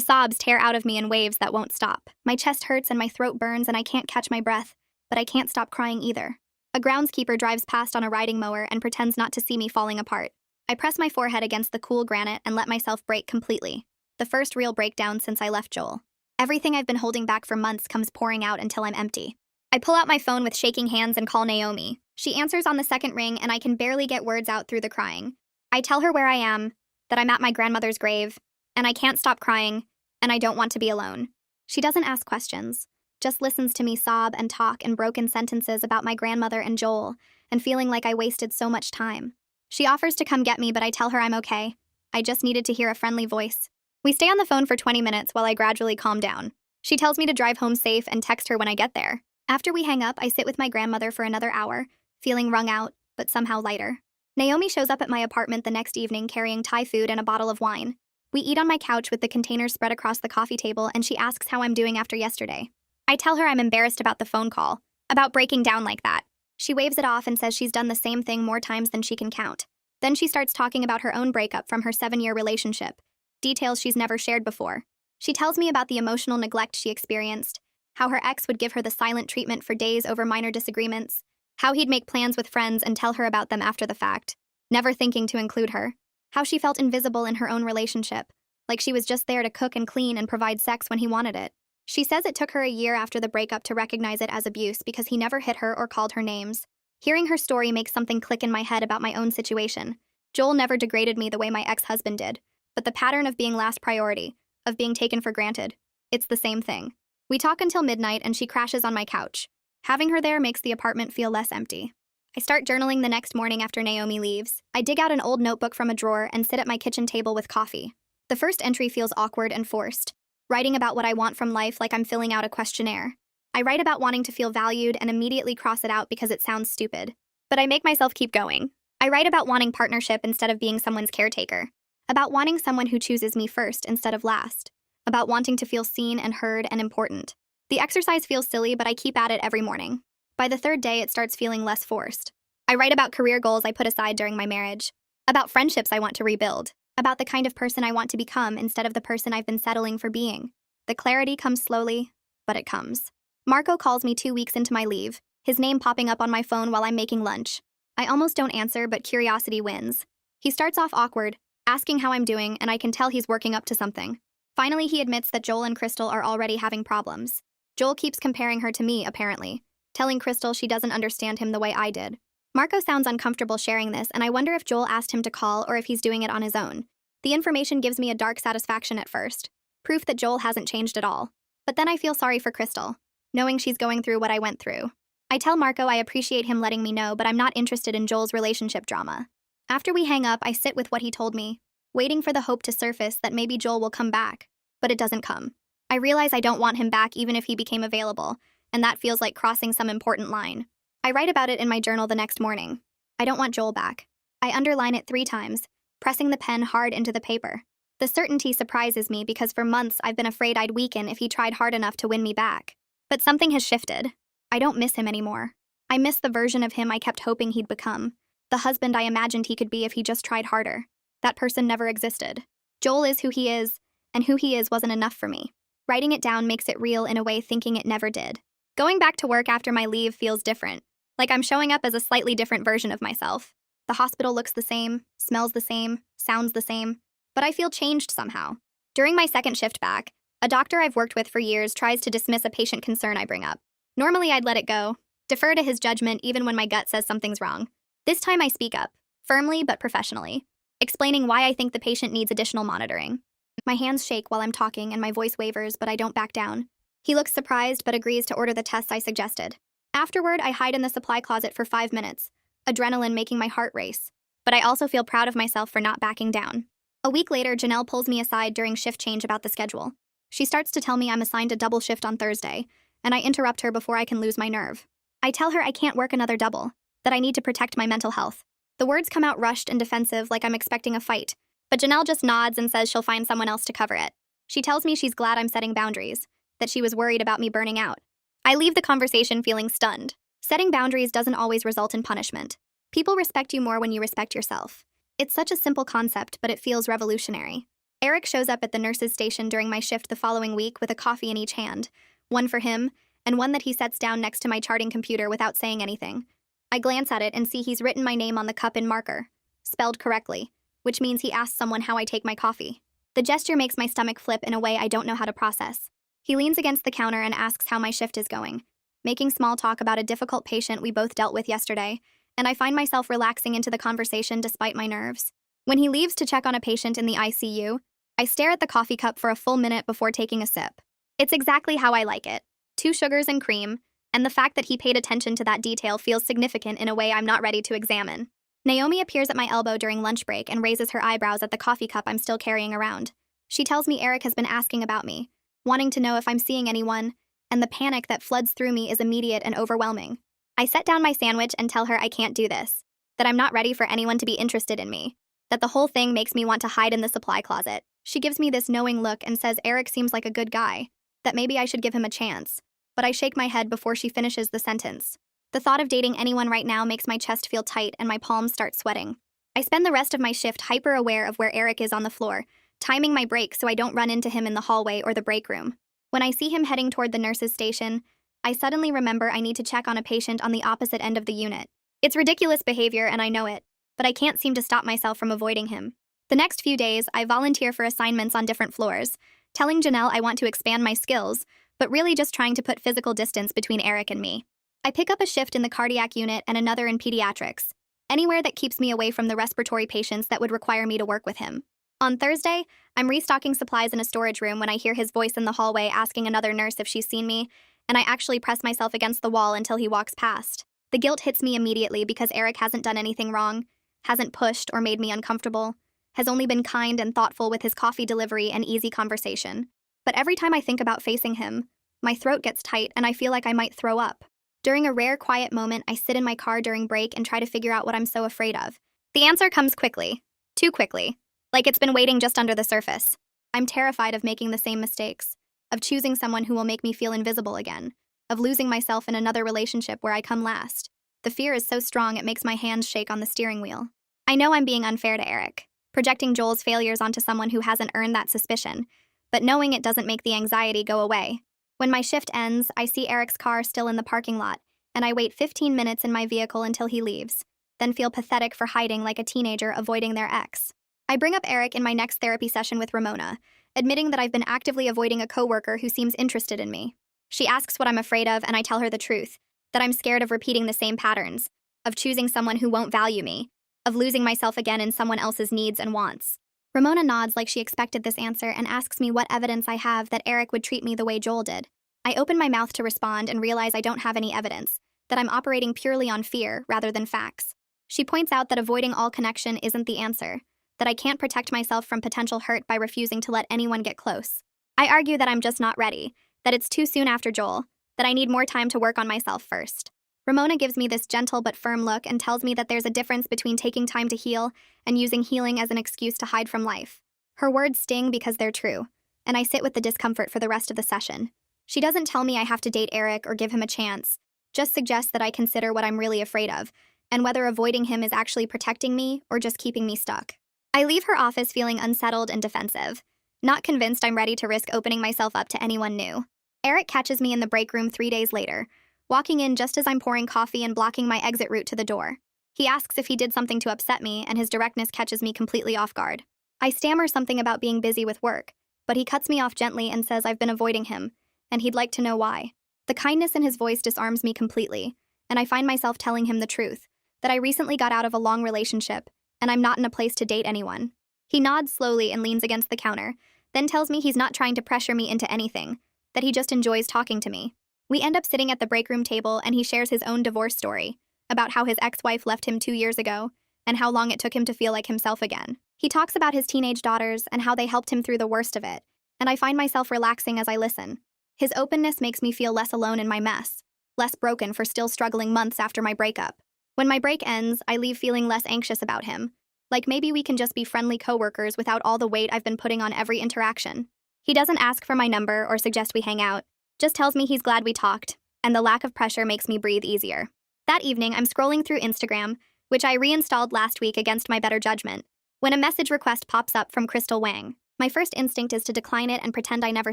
sobs tear out of me in waves that won't stop. My chest hurts and my throat burns and I can't catch my breath, but I can't stop crying either. A groundskeeper drives past on a riding mower and pretends not to see me falling apart. I press my forehead against the cool granite and let myself break completely. The first real breakdown since I left Joel. Everything I've been holding back for months comes pouring out until I'm empty. I pull out my phone with shaking hands and call Naomi. She answers on the second ring and I can barely get words out through the crying. I tell her where I am, that I'm at my grandmother's grave, and I can't stop crying, and I don't want to be alone. She doesn't ask questions, just listens to me sob and talk in broken sentences about my grandmother and Joel, and feeling like I wasted so much time. She offers to come get me, but I tell her I'm okay. I just needed to hear a friendly voice. We stay on the phone for 20 minutes while I gradually calm down. She tells me to drive home safe and text her when I get there. After we hang up, I sit with my grandmother for another hour, feeling wrung out, but somehow lighter. Naomi shows up at my apartment the next evening carrying Thai food and a bottle of wine. We eat on my couch with the containers spread across the coffee table, and she asks how I'm doing after yesterday. I tell her I'm embarrassed about the phone call, about breaking down like that. She waves it off and says she's done the same thing more times than she can count. Then she starts talking about her own breakup from her 7-year relationship, details she's never shared before. She tells me about the emotional neglect she experienced, how her ex would give her the silent treatment for days over minor disagreements, how he'd make plans with friends and tell her about them after the fact, never thinking to include her, how she felt invisible in her own relationship, like she was just there to cook and clean and provide sex when he wanted it. She says it took her a year after the breakup to recognize it as abuse because he never hit her or called her names. Hearing her story makes something click in my head about my own situation. Joel never degraded me the way my ex-husband did, but the pattern of being last priority, of being taken for granted, it's the same thing. We talk until midnight and she crashes on my couch. Having her there makes the apartment feel less empty. I start journaling the next morning after Naomi leaves. I dig out an old notebook from a drawer and sit at my kitchen table with coffee. The first entry feels awkward and forced, writing about what I want from life like I'm filling out a questionnaire. I write about wanting to feel valued and immediately cross it out because it sounds stupid. But I make myself keep going. I write about wanting partnership instead of being someone's caretaker, about wanting someone who chooses me first instead of last, about wanting to feel seen and heard and important. The exercise feels silly, but I keep at it every morning. By the 3rd day, it starts feeling less forced. I write about career goals I put aside during my marriage, about friendships I want to rebuild, about the kind of person I want to become instead of the person I've been settling for being. The clarity comes slowly, but it comes. Marco calls me 2 weeks into my leave. his name popping up on my phone while I'm making lunch. I almost don't answer, but curiosity wins. He starts off awkward, asking how I'm doing, and I can tell he's working up to something. Finally, he admits that Joel and Crystal are already having problems. Joel keeps comparing her to me, apparently, telling Crystal she doesn't understand him the way I did. Marco sounds uncomfortable sharing this, and I wonder if Joel asked him to call or if he's doing it on his own. The information gives me a dark satisfaction at first, proof that Joel hasn't changed at all. But then I feel sorry for Crystal, knowing she's going through what I went through. I tell Marco I appreciate him letting me know, but I'm not interested in Joel's relationship drama. After we hang up, I sit with what he told me, waiting for the hope to surface that maybe Joel will come back, but it doesn't come. I realize I don't want him back even if he became available, and that feels like crossing some important line. I write about it in my journal the next morning. I don't want Joel back. I underline it 3 times, pressing the pen hard into the paper. The certainty surprises me because for months I've been afraid I'd weaken if he tried hard enough to win me back. But something has shifted. I don't miss him anymore. I miss the version of him I kept hoping he'd become, the husband I imagined he could be if he just tried harder. That person never existed. Joel is who he is, and who he is wasn't enough for me. Writing it down makes it real in a way thinking it never did. Going back to work after my leave feels different, like I'm showing up as a slightly different version of myself. The hospital looks the same, smells the same, sounds the same, but I feel changed somehow. During my second shift back, a doctor I've worked with for years tries to dismiss a patient concern I bring up. Normally I'd let it go, defer to his judgment even when my gut says something's wrong. This time I speak up, firmly but professionally, explaining why I think the patient needs additional monitoring. My hands shake while I'm talking and my voice wavers, but I don't back down. He looks surprised but agrees to order the tests I suggested. Afterward, I hide in the supply closet for 5 minutes, adrenaline making my heart race. But I also feel proud of myself for not backing down. A week later, Janelle pulls me aside during shift change about the schedule. She starts to tell me I'm assigned a double shift on Thursday, and I interrupt her before I can lose my nerve. I tell her I can't work another double, that I need to protect my mental health. The words come out rushed and defensive like I'm expecting a fight, but Janelle just nods and says she'll find someone else to cover it. She tells me she's glad I'm setting boundaries, that she was worried about me burning out. I leave the conversation feeling stunned. Setting boundaries doesn't always result in punishment. People respect you more when you respect yourself. It's such a simple concept, but it feels revolutionary. Eric shows up at the nurse's station during my shift the following week with a coffee in each hand, one for him, and one that he sets down next to my charting computer without saying anything. I glance at it and see he's written my name on the cup in marker, spelled correctly, which means he asked someone how I take my coffee. The gesture makes my stomach flip in a way I don't know how to process. He leans against the counter and asks how my shift is going, making small talk about a difficult patient we both dealt with yesterday, and I find myself relaxing into the conversation despite my nerves. When he leaves to check on a patient in the ICU, I stare at the coffee cup for a full minute before taking a sip. It's exactly how I like it. 2 sugars and cream, and the fact that he paid attention to that detail feels significant in a way I'm not ready to examine. Naomi appears at my elbow during lunch break and raises her eyebrows at the coffee cup I'm still carrying around. She tells me Eric has been asking about me, wanting to know if I'm seeing anyone, and the panic that floods through me is immediate and overwhelming. I set down my sandwich and tell her I can't do this, that I'm not ready for anyone to be interested in me, that the whole thing makes me want to hide in the supply closet. She gives me this knowing look and says Eric seems like a good guy, that maybe I should give him a chance, but I shake my head before she finishes the sentence. The thought of dating anyone right now makes my chest feel tight and my palms start sweating. I spend the rest of my shift hyper-aware of where Eric is on the floor, timing my break so I don't run into him in the hallway or the break room. When I see him heading toward the nurse's station, I suddenly remember I need to check on a patient on the opposite end of the unit. It's ridiculous behavior and I know it, but I can't seem to stop myself from avoiding him. The next few days, I volunteer for assignments on different floors, telling Janelle I want to expand my skills, but really just trying to put physical distance between Eric and me. I pick up a shift in the cardiac unit and another in pediatrics, anywhere that keeps me away from the respiratory patients that would require me to work with him. On Thursday, I'm restocking supplies in a storage room when I hear his voice in the hallway asking another nurse if she's seen me, and I actually press myself against the wall until he walks past. The guilt hits me immediately because Eric hasn't done anything wrong, hasn't pushed or made me uncomfortable, has only been kind and thoughtful with his coffee delivery and easy conversation. But every time I think about facing him, my throat gets tight and I feel like I might throw up. During a rare quiet moment, I sit in my car during break and try to figure out what I'm so afraid of. The answer comes quickly. Too quickly. Like it's been waiting just under the surface. I'm terrified of making the same mistakes, of choosing someone who will make me feel invisible again, of losing myself in another relationship where I come last. The fear is so strong it makes my hands shake on the steering wheel. I know I'm being unfair to Eric, projecting Joel's failures onto someone who hasn't earned that suspicion, but knowing it doesn't make the anxiety go away. When my shift ends, I see Eric's car still in the parking lot, and I wait 15 minutes in my vehicle until he leaves, then feel pathetic for hiding like a teenager avoiding their ex. I bring up Eric in my next therapy session with Ramona, admitting that I've been actively avoiding a coworker who seems interested in me. She asks what I'm afraid of, and I tell her the truth, that I'm scared of repeating the same patterns, of choosing someone who won't value me, of losing myself again in someone else's needs and wants. Ramona nods like she expected this answer and asks me what evidence I have that Eric would treat me the way Joel did. I open my mouth to respond and realize I don't have any evidence, that I'm operating purely on fear rather than facts. She points out that avoiding all connection isn't the answer, that I can't protect myself from potential hurt by refusing to let anyone get close. I argue that I'm just not ready, that it's too soon after Joel, that I need more time to work on myself first. Ramona gives me this gentle but firm look and tells me that there's a difference between taking time to heal and using healing as an excuse to hide from life. Her words sting because they're true, and I sit with the discomfort for the rest of the session. She doesn't tell me I have to date Eric or give him a chance, just suggests that I consider what I'm really afraid of, and whether avoiding him is actually protecting me or just keeping me stuck. I leave her office feeling unsettled and defensive, not convinced I'm ready to risk opening myself up to anyone new. Eric catches me in the break room 3 days later, walking in just as I'm pouring coffee and blocking my exit route to the door. He asks if he did something to upset me, and his directness catches me completely off guard. I stammer something about being busy with work, but he cuts me off gently and says I've been avoiding him, and he'd like to know why. The kindness in his voice disarms me completely, and I find myself telling him the truth, that I recently got out of a long relationship, and I'm not in a place to date anyone. He nods slowly and leans against the counter, then tells me he's not trying to pressure me into anything, that he just enjoys talking to me. We end up sitting at the break room table, and he shares his own divorce story, about how his ex-wife left him 2 years ago, and how long it took him to feel like himself again. He talks about his teenage daughters and how they helped him through the worst of it, and I find myself relaxing as I listen. His openness makes me feel less alone in my mess, less broken for still struggling months after my breakup. When my break ends, I leave feeling less anxious about him, like maybe we can just be friendly coworkers without all the weight I've been putting on every interaction. He doesn't ask for my number or suggest we hang out, just tells me he's glad we talked, and the lack of pressure makes me breathe easier. That evening, I'm scrolling through Instagram, which I reinstalled last week against my better judgment, when a message request pops up from Crystal Wang. My first instinct is to decline it and pretend I never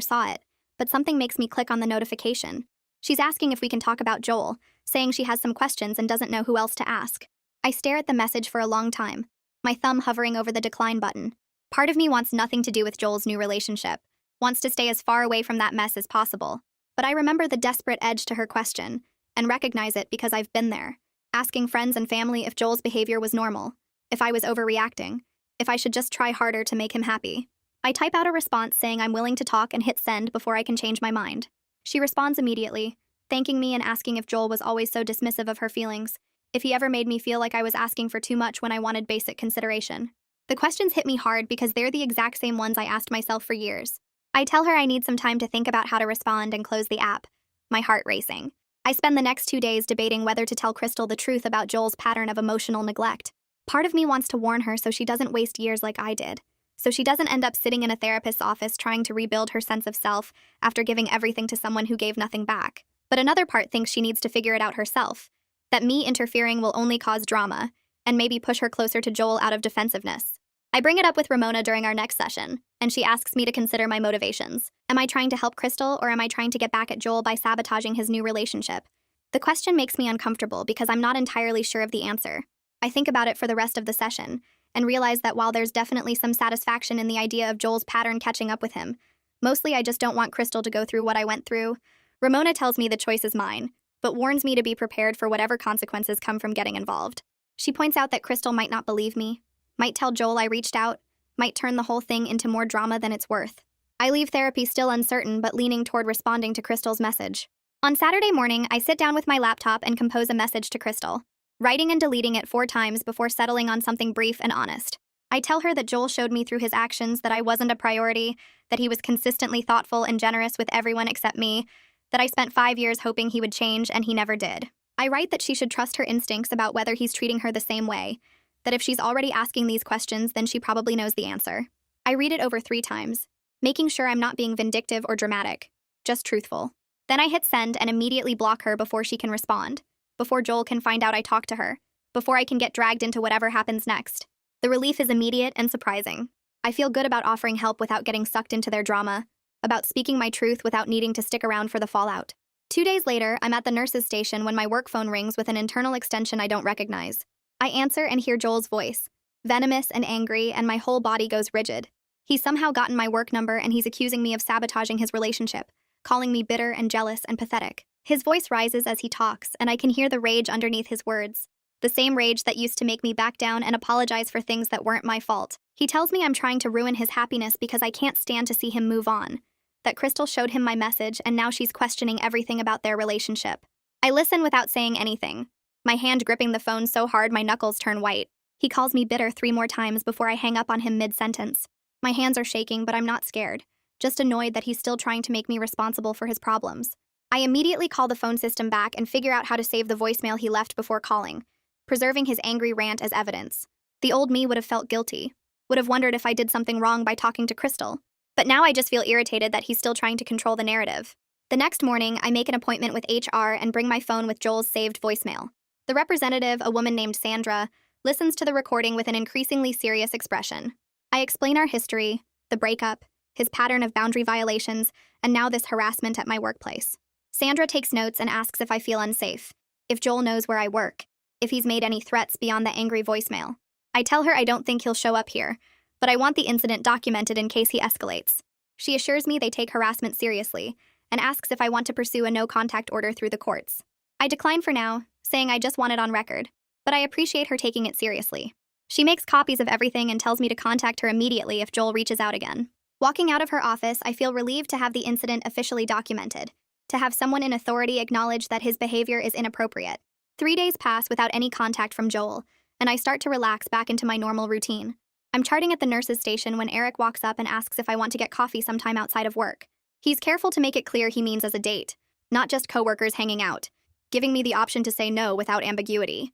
saw it, but something makes me click on the notification. She's asking if we can talk about Joel, saying she has some questions and doesn't know who else to ask. I stare at the message for a long time, my thumb hovering over the decline button. Part of me wants nothing to do with Joel's new relationship, wants to stay as far away from that mess as possible. But I remember the desperate edge to her question, and recognize it because I've been there, asking friends and family if Joel's behavior was normal, if I was overreacting, if I should just try harder to make him happy. I type out a response saying I'm willing to talk and hit send before I can change my mind. She responds immediately, thanking me and asking if Joel was always so dismissive of her feelings, if he ever made me feel like I was asking for too much when I wanted basic consideration. The questions hit me hard because they're the exact same ones I asked myself for years. I tell her I need some time to think about how to respond and close the app, my heart racing. I spend the next 2 days debating whether to tell Crystal the truth about Joel's pattern of emotional neglect. Part of me wants to warn her so she doesn't waste years like I did, so she doesn't end up sitting in a therapist's office trying to rebuild her sense of self after giving everything to someone who gave nothing back. But another part thinks she needs to figure it out herself, that me interfering will only cause drama, and maybe push her closer to Joel out of defensiveness. I bring it up with Ramona during our next session, and she asks me to consider my motivations. Am I trying to help Crystal, or am I trying to get back at Joel by sabotaging his new relationship? The question makes me uncomfortable because I'm not entirely sure of the answer. I think about it for the rest of the session, and realize that while there's definitely some satisfaction in the idea of Joel's pattern catching up with him, mostly I just don't want Crystal to go through what I went through. Ramona tells me the choice is mine, but warns me to be prepared for whatever consequences come from getting involved. She points out that Crystal might not believe me, might tell Joel I reached out, might turn the whole thing into more drama than it's worth. I leave therapy still uncertain but leaning toward responding to Crystal's message. On Saturday morning, I sit down with my laptop and compose a message to Crystal, writing and deleting it 4 times before settling on something brief and honest. I tell her that Joel showed me through his actions that I wasn't a priority, that he was consistently thoughtful and generous with everyone except me, that I spent 5 years hoping he would change and he never did. I write that she should trust her instincts about whether he's treating her the same way, that if she's already asking these questions, then she probably knows the answer. I read it over 3 times, making sure I'm not being vindictive or dramatic, just truthful. Then I hit send and immediately block her before she can respond, before Joel can find out I talked to her, before I can get dragged into whatever happens next. The relief is immediate and surprising. I feel good about offering help without getting sucked into their drama, about speaking my truth without needing to stick around for the fallout. 2 days later, I'm at the nurse's station when my work phone rings with an internal extension I don't recognize. I answer and hear Joel's voice, venomous and angry, and my whole body goes rigid. He's somehow gotten my work number and he's accusing me of sabotaging his relationship, calling me bitter and jealous and pathetic. His voice rises as he talks, and I can hear the rage underneath his words. The same rage that used to make me back down and apologize for things that weren't my fault. He tells me I'm trying to ruin his happiness because I can't stand to see him move on. That Crystal showed him my message and now she's questioning everything about their relationship. I listen without saying anything, my hand gripping the phone so hard my knuckles turn white. He calls me bitter 3 more times before I hang up on him mid-sentence. My hands are shaking, but I'm not scared, just annoyed that he's still trying to make me responsible for his problems. I immediately call the phone system back and figure out how to save the voicemail he left before calling, preserving his angry rant as evidence. The old me would have felt guilty, would have wondered if I did something wrong by talking to Crystal. But now I just feel irritated that he's still trying to control the narrative. The next morning, I make an appointment with HR and bring my phone with Joel's saved voicemail. The representative, a woman named Sandra, listens to the recording with an increasingly serious expression. I explain our history, the breakup, his pattern of boundary violations, and now this harassment at my workplace. Sandra takes notes and asks if I feel unsafe, if Joel knows where I work, if he's made any threats beyond the angry voicemail. I tell her I don't think he'll show up here, but I want the incident documented in case he escalates. She assures me they take harassment seriously and asks if I want to pursue a no-contact order through the courts. I decline for now, saying I just want it on record, but I appreciate her taking it seriously. She makes copies of everything and tells me to contact her immediately if Joel reaches out again. Walking out of her office, I feel relieved to have the incident officially documented, to have someone in authority acknowledge that his behavior is inappropriate. 3 days pass without any contact from Joel, and I start to relax back into my normal routine. I'm charting at the nurse's station when Eric walks up and asks if I want to get coffee sometime outside of work. He's careful to make it clear he means as a date, not just coworkers hanging out, giving me the option to say no without ambiguity.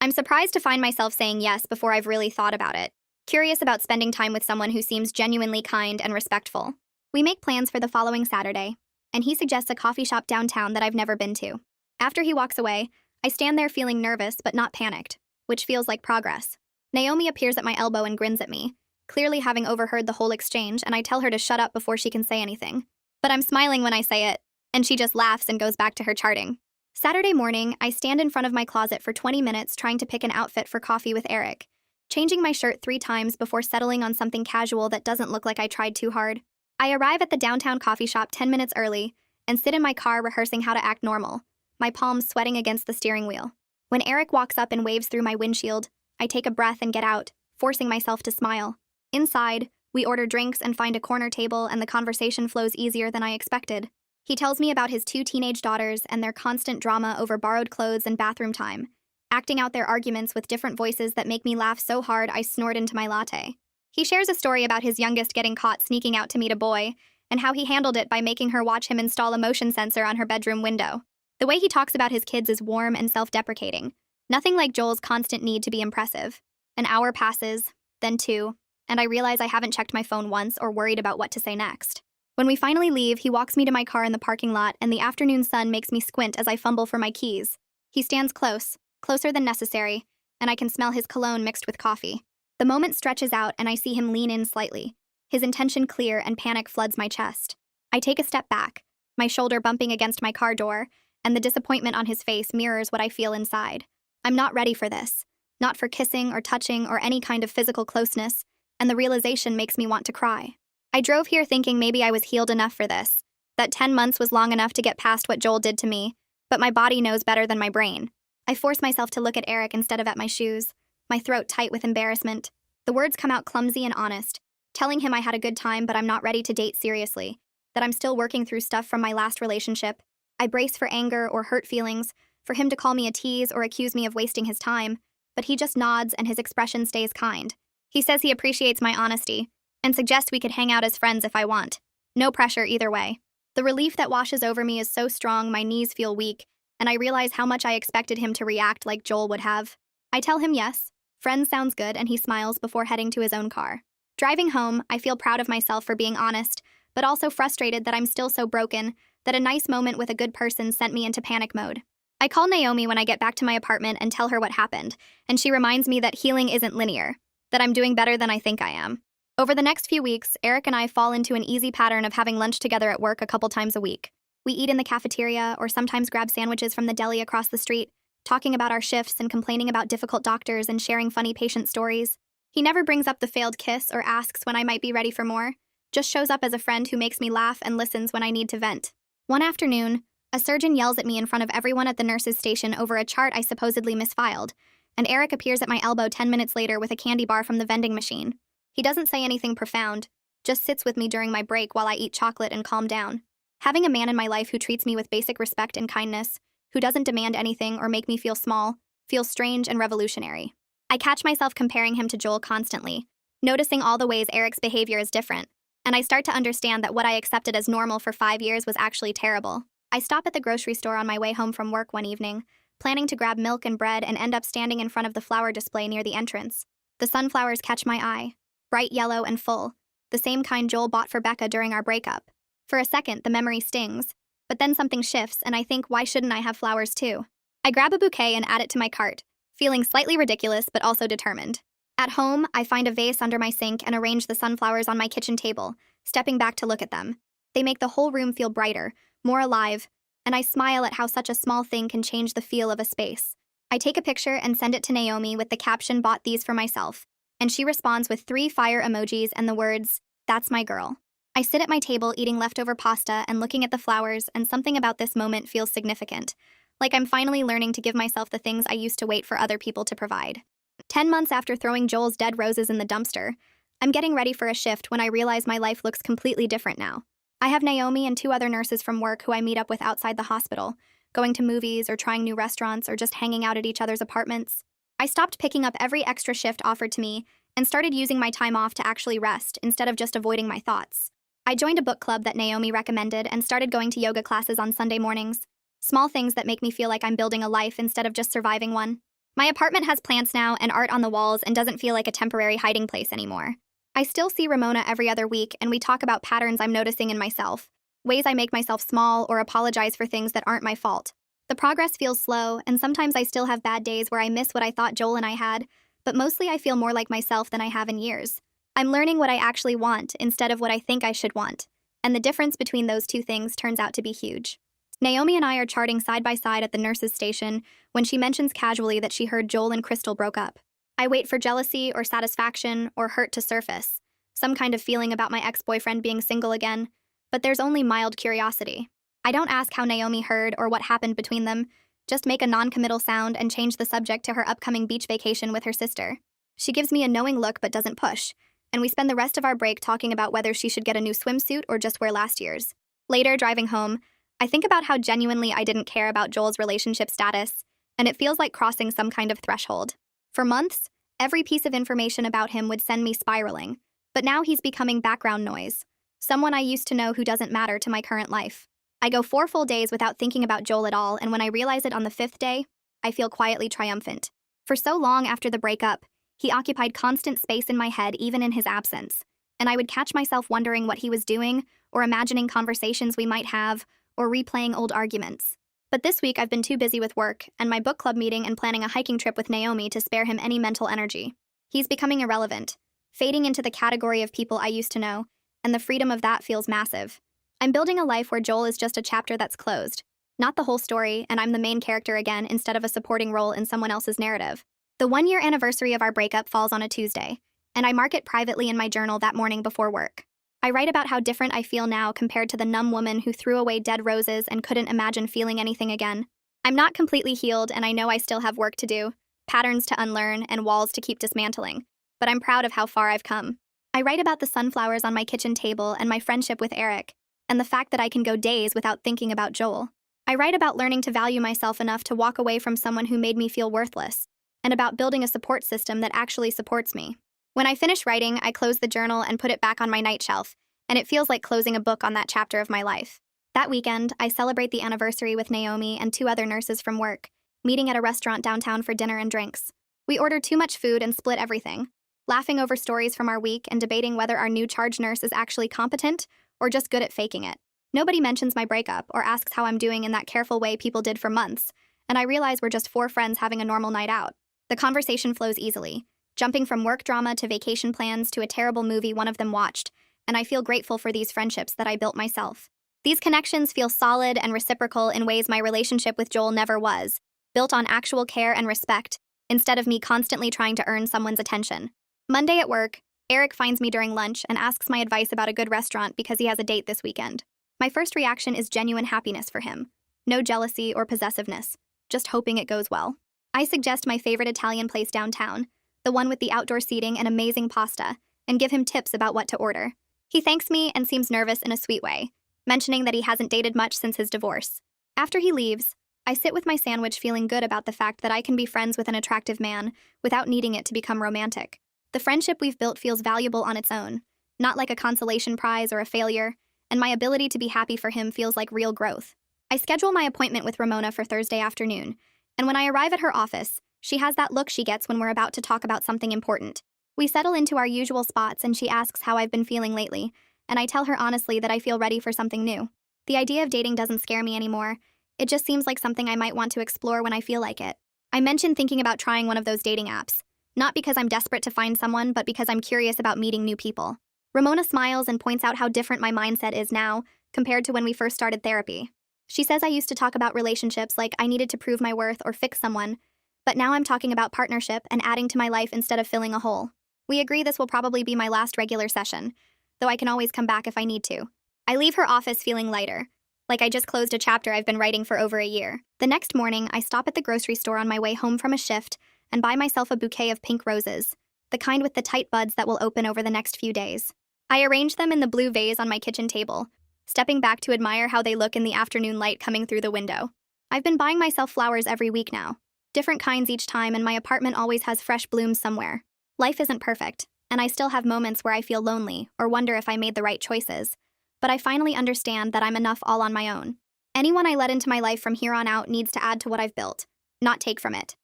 I'm surprised to find myself saying yes before I've really thought about it, curious about spending time with someone who seems genuinely kind and respectful. We make plans for the following Saturday, and he suggests a coffee shop downtown that I've never been to. After he walks away, I stand there feeling nervous but not panicked, which feels like progress. Naomi appears at my elbow and grins at me, clearly having overheard the whole exchange, and I tell her to shut up before she can say anything. But I'm smiling when I say it, and she just laughs and goes back to her charting. Saturday morning, I stand in front of my closet for 20 minutes trying to pick an outfit for coffee with Eric, changing my shirt 3 times before settling on something casual that doesn't look like I tried too hard. I arrive at the downtown coffee shop 10 minutes early and sit in my car rehearsing how to act normal, my palms sweating against the steering wheel. When Eric walks up and waves through my windshield, I take a breath and get out, forcing myself to smile. Inside, we order drinks and find a corner table, and the conversation flows easier than I expected. He tells me about his 2 teenage daughters and their constant drama over borrowed clothes and bathroom time, acting out their arguments with different voices that make me laugh so hard I snort into my latte. He shares a story about his youngest getting caught sneaking out to meet a boy, and how he handled it by making her watch him install a motion sensor on her bedroom window. The way he talks about his kids is warm and self-deprecating, nothing like Joel's constant need to be impressive. An hour passes, then 2, and I realize I haven't checked my phone once or worried about what to say next. When we finally leave, he walks me to my car in the parking lot, and the afternoon sun makes me squint as I fumble for my keys. He stands close, closer than necessary, and I can smell his cologne mixed with coffee. The moment stretches out, and I see him lean in slightly, his intention clear, and panic floods my chest. I take a step back, my shoulder bumping against my car door, and the disappointment on his face mirrors what I feel inside. I'm not ready for this, not for kissing or touching or any kind of physical closeness, and the realization makes me want to cry. I drove here thinking maybe I was healed enough for this, that 10 months was long enough to get past what Joel did to me, but my body knows better than my brain. I force myself to look at Eric instead of at my shoes, my throat tight with embarrassment. The words come out clumsy and honest, telling him I had a good time but I'm not ready to date seriously, that I'm still working through stuff from my last relationship. I brace for anger or hurt feelings, for him to call me a tease or accuse me of wasting his time, but he just nods and his expression stays kind. He says he appreciates my honesty, and suggests we could hang out as friends if I want. No pressure either way. The relief that washes over me is so strong my knees feel weak, and I realize how much I expected him to react like Joel would have. I tell him yes, friends sounds good, and he smiles before heading to his own car. Driving home, I feel proud of myself for being honest, but also frustrated that I'm still so broken that a nice moment with a good person sent me into panic mode. I call Naomi when I get back to my apartment and tell her what happened, and she reminds me that healing isn't linear, that I'm doing better than I think I am. Over the next few weeks, Eric and I fall into an easy pattern of having lunch together at work a couple times a week. We eat in the cafeteria or sometimes grab sandwiches from the deli across the street, talking about our shifts and complaining about difficult doctors and sharing funny patient stories. He never brings up the failed kiss or asks when I might be ready for more, just shows up as a friend who makes me laugh and listens when I need to vent. One afternoon, a surgeon yells at me in front of everyone at the nurse's station over a chart I supposedly misfiled, and Eric appears at my elbow 10 minutes later with a candy bar from the vending machine. He doesn't say anything profound, just sits with me during my break while I eat chocolate and calm down. Having a man in my life who treats me with basic respect and kindness, who doesn't demand anything or make me feel small, feels strange and revolutionary. I catch myself comparing him to Joel constantly, noticing all the ways Eric's behavior is different, and I start to understand that what I accepted as normal for 5 years was actually terrible. I stop at the grocery store on my way home from work one evening, planning to grab milk and bread, and end up standing in front of the flower display near the entrance. The sunflowers catch my eye, bright yellow and full, the same kind Joel bought for Becca during our breakup. For a second, the memory stings, but then something shifts and I think, why shouldn't I have flowers too? I grab a bouquet and add it to my cart, feeling slightly ridiculous but also determined. At home, I find a vase under my sink and arrange the sunflowers on my kitchen table, stepping back to look at them. They make the whole room feel brighter, more alive, and I smile at how such a small thing can change the feel of a space. I take a picture and send it to Naomi with the caption, "Bought these for myself," and she responds with 3 fire emojis and the words, "That's my girl." I sit at my table eating leftover pasta and looking at the flowers, and something about this moment feels significant, like I'm finally learning to give myself the things I used to wait for other people to provide. 10 months after throwing Joel's dead roses in the dumpster, I'm getting ready for a shift when I realize my life looks completely different now. I have Naomi and 2 other nurses from work who I meet up with outside the hospital, going to movies or trying new restaurants or just hanging out at each other's apartments. I stopped picking up every extra shift offered to me and started using my time off to actually rest instead of just avoiding my thoughts. I joined a book club that Naomi recommended and started going to yoga classes on Sunday mornings. Small things that make me feel like I'm building a life instead of just surviving one. My apartment has plants now and art on the walls and doesn't feel like a temporary hiding place anymore. I still see Ramona every other week, and we talk about patterns I'm noticing in myself, ways I make myself small or apologize for things that aren't my fault. The progress feels slow, and sometimes I still have bad days where I miss what I thought Joel and I had, but mostly I feel more like myself than I have in years. I'm learning what I actually want instead of what I think I should want, and the difference between those 2 things turns out to be huge. Naomi and I are charting side by side at the nurse's station when she mentions casually that she heard Joel and Crystal broke up. I wait for jealousy or satisfaction or hurt to surface, some kind of feeling about my ex-boyfriend being single again, but there's only mild curiosity. I don't ask how Naomi heard or what happened between them, just make a non-committal sound and change the subject to her upcoming beach vacation with her sister. She gives me a knowing look but doesn't push, and we spend the rest of our break talking about whether she should get a new swimsuit or just wear last year's. Later, driving home, I think about how genuinely I didn't care about Joel's relationship status, and it feels like crossing some kind of threshold. For months, every piece of information about him would send me spiraling, but now he's becoming background noise, someone I used to know who doesn't matter to my current life. I go 4 full days without thinking about Joel at all, and when I realize it on the 5th day, I feel quietly triumphant. For so long after the breakup, he occupied constant space in my head even in his absence, and I would catch myself wondering what he was doing, or imagining conversations we might have, or replaying old arguments. But this week I've been too busy with work and my book club meeting and planning a hiking trip with Naomi to spare him any mental energy. He's becoming irrelevant, fading into the category of people I used to know, and the freedom of that feels massive. I'm building a life where Joel is just a chapter that's closed, not the whole story, and I'm the main character again instead of a supporting role in someone else's narrative. The 1-year anniversary of our breakup falls on a Tuesday, and I mark it privately in my journal that morning before work. I write about how different I feel now compared to the numb woman who threw away dead roses and couldn't imagine feeling anything again. I'm not completely healed, and I know I still have work to do, patterns to unlearn, and walls to keep dismantling, but I'm proud of how far I've come. I write about the sunflowers on my kitchen table and my friendship with Eric, and the fact that I can go days without thinking about Joel. I write about learning to value myself enough to walk away from someone who made me feel worthless, and about building a support system that actually supports me. When I finish writing, I close the journal and put it back on my night shelf, and it feels like closing a book on that chapter of my life. That weekend, I celebrate the anniversary with Naomi and 2 other nurses from work, meeting at a restaurant downtown for dinner and drinks. We ordered too much food and split everything, laughing over stories from our week and debating whether our new charge nurse is actually competent or just good at faking it. Nobody mentions my breakup or asks how I'm doing in that careful way people did for months, and I realize we're just 4 friends having a normal night out. The conversation flows easily, jumping from work drama to vacation plans to a terrible movie one of them watched, and I feel grateful for these friendships that I built myself. These connections feel solid and reciprocal in ways my relationship with Joel never was, built on actual care and respect, instead of me constantly trying to earn someone's attention. Monday at work, Eric finds me during lunch and asks my advice about a good restaurant because he has a date this weekend. My first reaction is genuine happiness for him. No jealousy or possessiveness, just hoping it goes well. I suggest my favorite Italian place downtown, the one with the outdoor seating and amazing pasta, and give him tips about what to order. He thanks me and seems nervous in a sweet way, mentioning that he hasn't dated much since his divorce. After he leaves, I sit with my sandwich feeling good about the fact that I can be friends with an attractive man without needing it to become romantic. The friendship we've built feels valuable on its own, not like a consolation prize or a failure, and my ability to be happy for him feels like real growth. I schedule my appointment with Ramona for Thursday afternoon, and when I arrive at her office, she has that look she gets when we're about to talk about something important. We settle into our usual spots and she asks how I've been feeling lately, and I tell her honestly that I feel ready for something new. The idea of dating doesn't scare me anymore. It just seems like something I might want to explore when I feel like it. I mention thinking about trying one of those dating apps, not because I'm desperate to find someone, but because I'm curious about meeting new people. Ramona smiles and points out how different my mindset is now compared to when we first started therapy. She says I used to talk about relationships like I needed to prove my worth or fix someone, but now I'm talking about partnership and adding to my life instead of filling a hole. We agree this will probably be my last regular session, though I can always come back if I need to. I leave her office feeling lighter, like I just closed a chapter I've been writing for over a year. The next morning, I stop at the grocery store on my way home from a shift and buy myself a bouquet of pink roses, the kind with the tight buds that will open over the next few days. I arrange them in the blue vase on my kitchen table, stepping back to admire how they look in the afternoon light coming through the window. I've been buying myself flowers every week now, different kinds each time, and my apartment always has fresh blooms somewhere. Life isn't perfect, and I still have moments where I feel lonely or wonder if I made the right choices, but I finally understand that I'm enough all on my own. Anyone I let into my life from here on out needs to add to what I've built, not take from it.